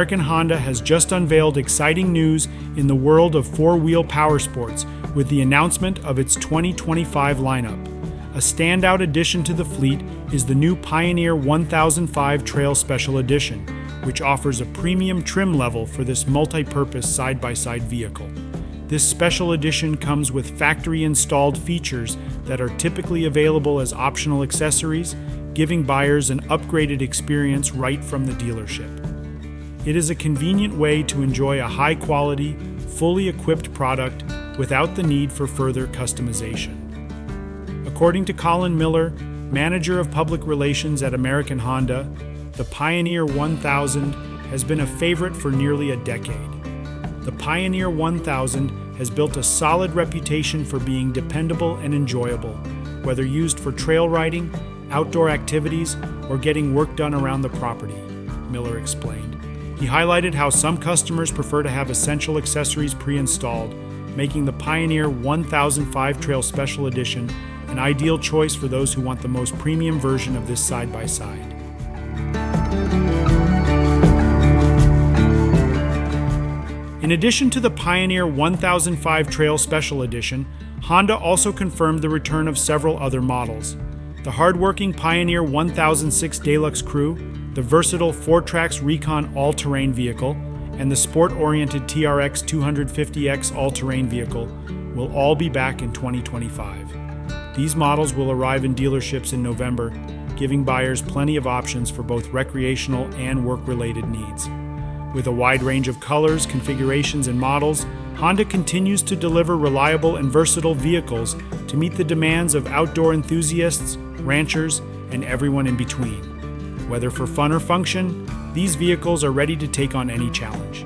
American Honda has just unveiled exciting news in the world of four-wheel powersports with the announcement of its 2025 lineup. A standout addition to the fleet is the new Pioneer 1005 Trail Special Edition, which offers a premium trim level for this multi-purpose side-by-side vehicle. This special edition comes with factory-installed features that are typically available as optional accessories, giving buyers an upgraded experience right from the dealership. It is a convenient way to enjoy a high-quality, fully equipped product without the need for further customization. According to Colin Miller, manager of public relations at American Honda, the Pioneer 1000 has been a favorite for nearly a decade. The Pioneer 1000 has built a solid reputation for being dependable and enjoyable, whether used for trail riding, outdoor activities, or getting work done around the property, Miller explained. He highlighted how some customers prefer to have essential accessories pre-installed, making the Pioneer 1005 Trail Special Edition an ideal choice for those who want the most premium version of this side-by-side. In addition to the Pioneer 1005 Trail Special Edition, Honda also confirmed the return of several other models. The hard-working Pioneer 1006 Deluxe Crew, the versatile 4Trax Recon all-terrain vehicle, and the sport-oriented TRX 250X all-terrain vehicle will all be back in 2025. These models will arrive in dealerships in November, giving buyers plenty of options for both recreational and work-related needs. With a wide range of colors, configurations, and models, Honda continues to deliver reliable and versatile vehicles to meet the demands of outdoor enthusiasts, ranchers, and everyone in between. Whether for fun or function, these vehicles are ready to take on any challenge.